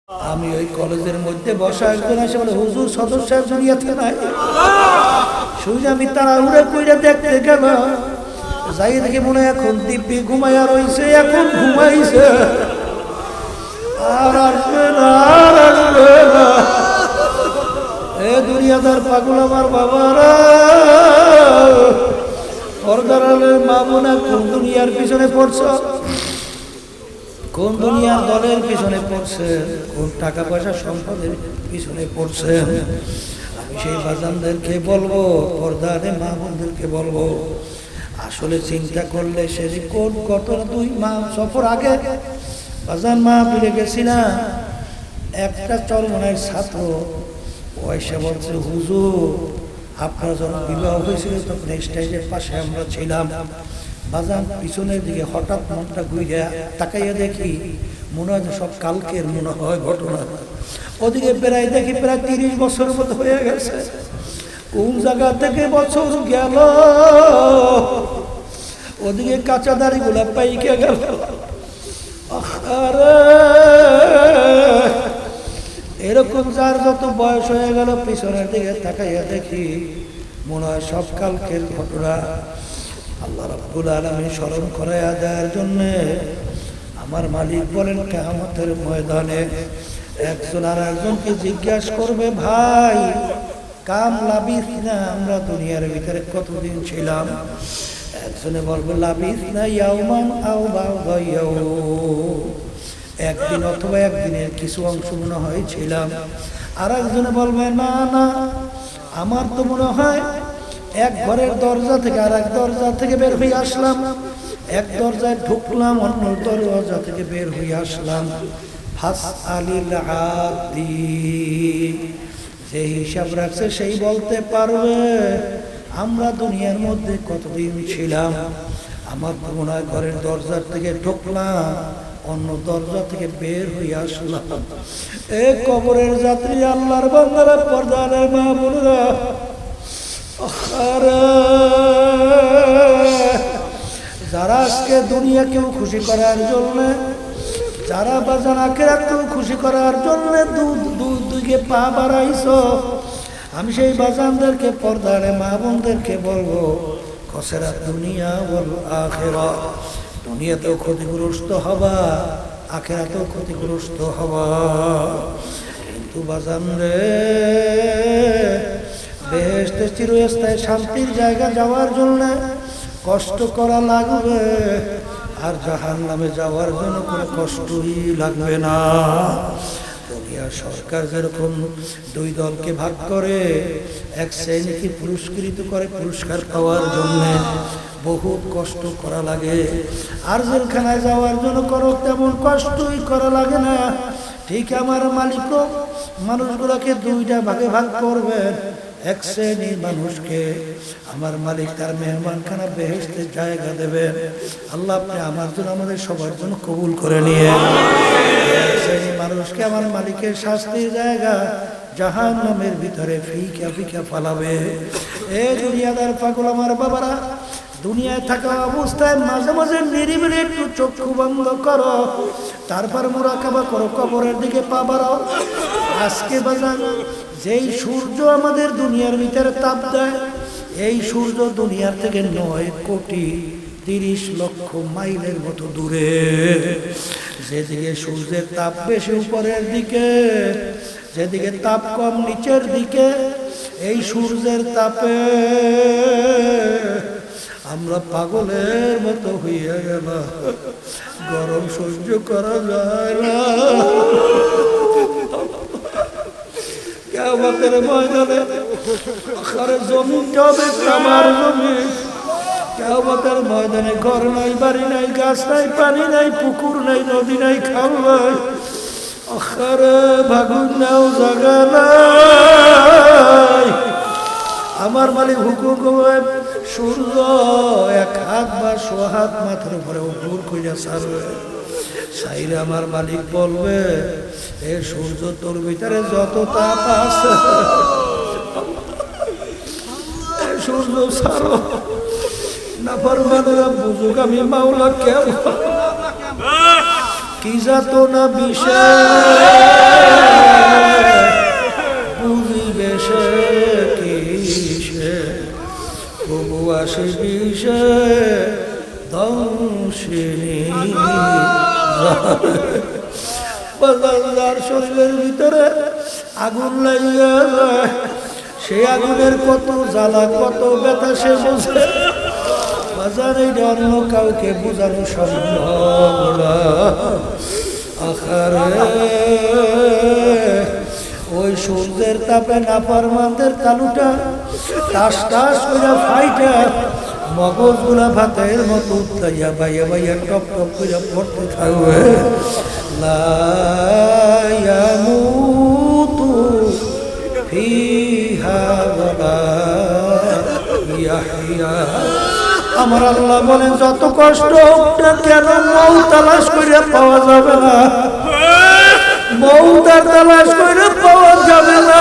আমি ওই কলেজের মধ্যে বসা একজন এসে বলে, হুজুর সদর সাহেব দুনিয়াতে নাই। শুনে আমি তাড়াহুড়া কইরা দেখতে গেলাম, যাই দেখে মনে হয় এখন দিব্যি ঘুমাইয়া রইছে, এখন ঘুমাইছে, আর আসবে না, আর আসবে না। এ দুনিয়াদার পাগল আমার বাবারা, পর্দার আলের মা বোনা, কোন দুনিয়ার পিছনে পড়ছ, কোন দুনিয়ার দলের পিছনে পড়ছে, কোন টাকা পয়সা সম্পদের পিছনে পড়ছে। আমি সেই বাজানদেরকে বলবো, পর্দারে মা বোনদেরকে বলবো, আসলে চিন্তা করলে সে কোন ঘটনা, 2 মাস সফর আগে বাজান মা ফিরে গেছিলাম, একটা চরমনের ছাত্র পয়সা বলছে, হুজুর আপনার যখন বিবাহ হয়েছিল তখন স্টেজের পাশে আমরা ছিলাম। বাজান পিছনের দিকে হঠাৎ মনটা ঘুরে তাকাইয়া দেখি, মনে হয় সব কালকের মনে হয় ঘটনা। ওদিকে প্রায় দেখি প্রায় 30 বছর মতো হয়ে গেছে। কোন জায়গা থেকে বছর গেল, ওদিকে কাঁচা দাড়ি গুলা পাইকে গেল। এরকম যার যত বয়স হয়ে গেল, পিছনের দিকে তাকাইয়া দেখি মনে হয় সব কালকের ঘটনা। আল্লাহ রাব্বুল আলামিন স্মরণ করাইয়া দেওয়ার জন্য আমার মালিক বলেন, কিয়ামতের ময়দানে একজন আর একজনকে জিজ্ঞাসা করবে, ভাই কাম লাবিস না, আমরা দুনিয়ার ভিতরে কতদিন ছিলাম? একজনে বলবে লাবিস না ইয়াউমান আও বা'দা ইয়াউম, একদিন অথবা একদিনের কিছু অংশ মনে হয় ছিলাম। আর একজনে বলবে না না, আমার তো মনে হয় এক ঘরের দরজা থেকে আর এক দরজা থেকে বের হয়ে আসলাম, এক দরজায় ঢুকলাম, অন্য দরজা থেকে বের হয়ে আসলাম। ফাসআলিল আদি, যে হিসাব রাখছে সেই বলতে পারবে আমরা দুনিয়ার মধ্যে কতদিন ছিলাম। আমার তো মনে হয় ঘরের দরজা থেকে ঢুকলাম, অন্য দরজা থেকে বের হয়ে আসলাম। এ কবরের যাত্রী, আল্লাহর বান্দারা, পর্দার মা বোনেরা, যারা আজকে দুনিয়াকেও খুশি করার জন্য, যারা বাজান আখিরাতকেও খুশি করার জন্য দুদিকে পা বাড়াইছো, আমি সেই বাজানদেরকে, পর্দার মা বোনদেরকে বলবো, খসরা দুনিয়া ওয়াল আখিরাত, দুনিয়াতেও ক্ষতিগ্রস্ত হবা, আখিরাতেও ক্ষতিগ্রস্ত হবা। কিন্তু বাজান রে, বেহেশতে চিরস্থায়ী শান্তির জায়গা যাওয়ার জন্য কষ্ট করা লাগবে, আর জাহান্নামে যাওয়ার জন্য কোনো কষ্টই লাগবে না। দুনিয়ার সরকার যেরকম 2 দলকে ভাগ করে, এক শ্রেণীকে পুরস্কৃত করে পুরস্কার পাওয়ার জন্য বহুত কষ্ট করা লাগে, আর জেলখানায় যাওয়ার জন্য করো তেমন কষ্টই করা লাগে না। ঠিক আমার মালিকও মানুষগুলোকে 2টা ভাগে ভাগ করবেন। এক শ্রেণীর মানুষকে আমার মালিক তার মেহমানখানা বেহেশতের জায়গা দেবেন। আল্লাহ আপনি আমার জন্য, আমাদের সবার জন্য কবুল করে নিয়ে। এক শ্রেণীর মানুষকে আমার মালিকের শাস্তির জায়গা জাহান্নামের ভিতরে ফিকা ফিকা ফালাবে। এ দুনিয়াদার পাগল আমার বাবারা, দুনিয়ায় থাকা অবস্থায় মাঝে মাঝে নিরিবিলি একটু চক্ষু বন্ধ করো, তারপর মুরাকাবা করো, কবরের দিকে পা বাড়াও। আজকে বাজান যেই সূর্য আমাদের দুনিয়ার ভিতরে তাপ দেয়, এই সূর্য দুনিয়ার থেকে 9,30,00,000 মাইলের মতো দূরে। যেদিকে সূর্যের তাপ বেশি উপরের দিকে, যেদিকে তাপ কম নিচের দিকে, এই সূর্যের তাপে আমরা পাগলের মতো হইয়া গেলাম, গরম সহ্য করা যায় না। কিয়ামতের ময়দানে আরে জমিনটা হবে আমার জমিন, কিয়ামতের ময়দানে ঘর নাই, বাড়ি নাই, গাছ নাই, পানি নাই, পুকুর নাই, নদী নাই, খাল নাই, আরে ভাগুন নাও জায়গা নাই। আমার মালিক হুকুম করবে, সূর্য 1 হাত বা 100 হাত মাথার উপরে উপর কইরা ছাড়বে। সাইরে আমার মালিক বলবে, এ সূর্য তোর ভিতরে যত তাপ আছে, সূর্য ছাড়ো। নাফরমানেরা বুঝুক আমি মাওলা কেমন, কি যাত না বিষয় করেন যার শরীরের ভিতরে আগুন লাগিয়ে যায়, সেই আগুনের কত জ্বালা কত ব্যথা সে বোঝে। বাজার এইটা অন্য কাউকে বোঝানো সম্ভব না। আখারে ওই সূর্যের তাপে নাফরমানদের তালুটা টাস টাস করে ফাইটা মগজগুলা ভাতের মতো উতলাইয়া বাইয়া বাইয়া টপ টপ করে পড়তে থাকবে। লা ইয়ামুতু ফিহা ওয়ালা ইয়াহইয়া। আমার আল্লাহ বলেন যত কষ্ট হোক না কেন মৌত তালাশ করে পাওয়া যাবে না, মৌত আর তালাশ করে পাওয়া যাবে না।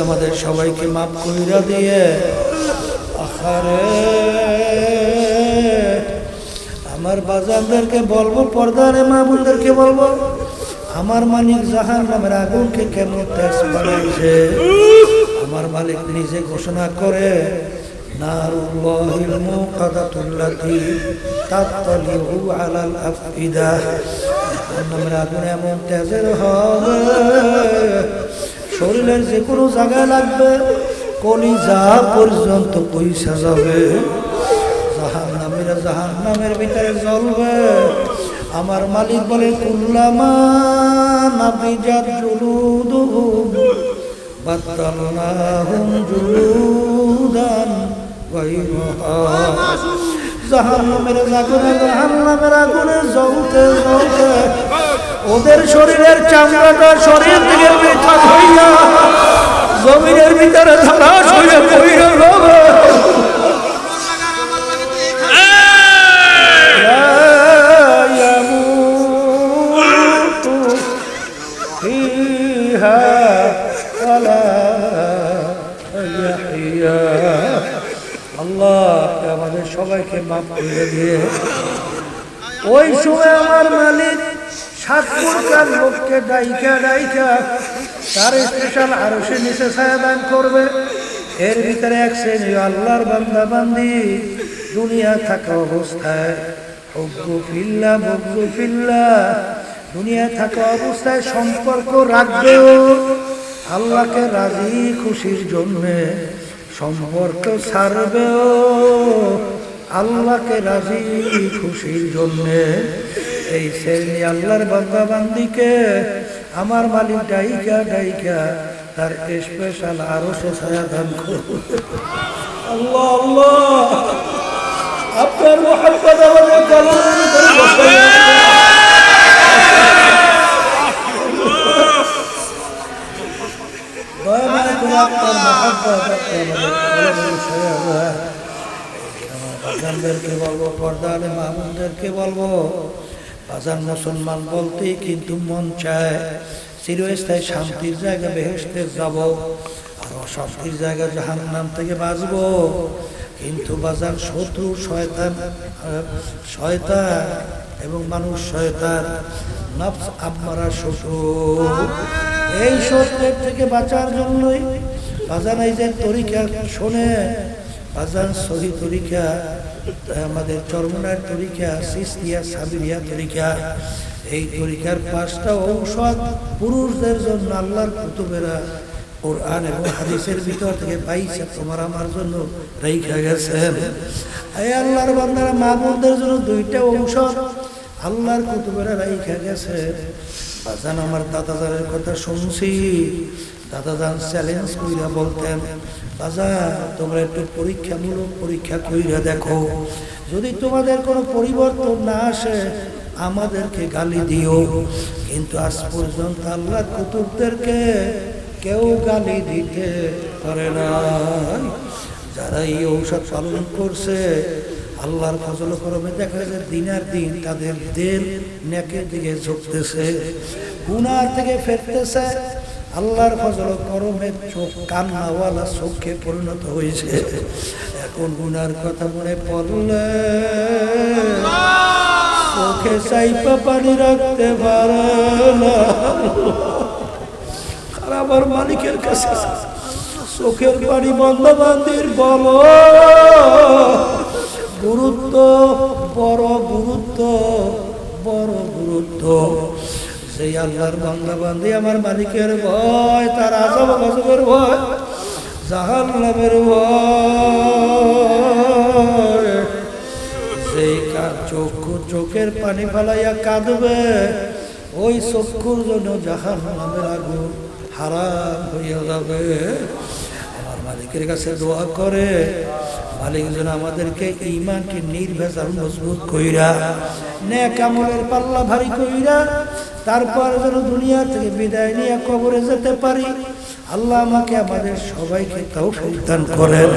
আমাদের সবাইকে মাফ কইরা দিয়ে আখারে আমার বাজারদেরকে বলবো, পর্দারে মা বোনদেরকে বলবো, আমার মালিক জাহান্নামের আগুনকে কেমন ট্যাক্স বানাইছে। আমার মালিক নিজে ঘোষণা করে নারুল্লাহিল মুকাদাতুল্লাতী তাত্তালিউ আলাল আফইদা। জাহান্নামের আগুন এমন তেজের হবে শরীরের যে কোনো জায়গায় লাগবে, কলিজা পর্যন্ত পয়সা যাবে। জাহান্নামের ভিতরে জ্বলবে। আমার মালিক বলে কুল্লামা নাবিজাত জুলুদুহুম বাদদালনাহুম জুলুদান গায়রাহা। জাহান্নামের আগুনে জ্বলতে জ্বলতে ওদের শরীরের চামড়াটা শরীর থেকে পৃথক হইয়া জমিনের ভিতরে ধরাস হইয়া পড়ে যাবে। আল্লাহ আমাদের সবাইকে মাফ করে দিয়ে ওই সময় আমার মালিক 7 প্রকার লোককে ডাইকা ডাইকা তার স্পেশাল আরশে নিচে ছায়া দান করবে। এর ভিতরে এক শ্রেণী আল্লাহর বান্দা বান্দি দুনিয়া থাকা অবস্থায় হুব্বু ফিল্লাহ বুগযু ফিল্লাহ, দুনিয়া থাকা অবস্থায় সম্পর্ক রাখবেও আল্লাহকে রাজি খুশির জন্যে, সম্পর্ক ছাড়বেও আল্লাহকে রাজি খুশির জন্যে। এই শ্রেণী আল্লাহর বান্দা বান্দিকে আমার মালিক ডাইকা ডাইকা তার স্পেশাল আরশে ছায়া দান করবে। আল্লাহ আল্লাহ আপনার মুহাব্বত আমাদের কলমের ভিতরে বসাইয়া বাজানদেরকে বলবো, পর্দারে মামুনদেরকে বলবো, বাজান মুসলমান বলতেই কিন্তু মন চায় চিরস্থায়ী শান্তির জায়গা বেহেশতে যাব, আর অশান্তির জায়গা জাহান্নাম থেকে বাঁচবো। কিন্তু বাজান শত্রু শয়তান এবং মানুষ শয়তান নফস আম্মারা শত্রু, এই শত্রুর থেকে বাঁচার জন্যই বাজান এই যে তরিকা শোনে, বাজান সহি তরিকা, আমাদের চরমনার তরিকা, সিস্তিয়া সাবিরিয়া তরিকা, এই তরিকার 5টা ঔষধ পুরুষদের জন্য আল্লাহর কুতুবেরা কোরআন এবং হাদিসের ভিতর থেকে পাইছে, তোমার আমার জন্য রাইখা গেছেন। এই আল্লাহর বান্দারা মা বোনদের জন্য 2টা ঔষধ আল্লাহর কুতুবেরা রাইখা গেছে। বাজান আমার দাদাজানের কথা শুনছি, দাদাজান চ্যালেঞ্জ কইরা বলতেন, বাজান তোমরা একটু পরীক্ষামূলক পরীক্ষা কইরা দেখো, যদি তোমাদের কোনো পরিবর্তন না আসে আমাদেরকে গালি দিও। কিন্তু আজ পর্যন্ত আল্লাহর কুতুবদেরকে কেউ গালি দিতে পারে না। যারা এই ঔষধ পালন করছে আল্লাহর ফজল করমে দেখা যায় দিনের দিন তাদের দিল নেকের দিকে ঝুঁকতেছে, গুনাহ থেকে ফিরতেছে। আল্লাহর ফজল করমে চোখ কান্নাওয়ালা চোখে পরিণত হয়েছে। এখন গুনার কথা মনে পড়লে চোখে চাইপা পানি রাখতে পারে না। আমার মালিকের কাছে চোখের পানি বন্ধ বান্দির বলো সেই আল্লাহর বান্দা বান্দি আমার মালিকের ভয়, তার আযাব গজবের ভয়, জাহান্নামের ভয়, যেই চোখের পানি ফালাইয়া কাঁদবে, ওই চক্ষুর জন্য জাহান্নামের আগুন হারাম হইয়া যাবে। আমার মালিকের কাছে দোয়া করে, মালিক যেন আমাদেরকে ঈমানকে নির্ভেজাল মজবুত কইরা, নেক আমলের পাল্লা ভারী কইরা, তারপর যেন দুনিয়া থেকে বিদায় নিয়ে কবরে যেতে পারি। আল্লাহ আমাকে আমাদের সবাইকে তৌফিক দান করেন।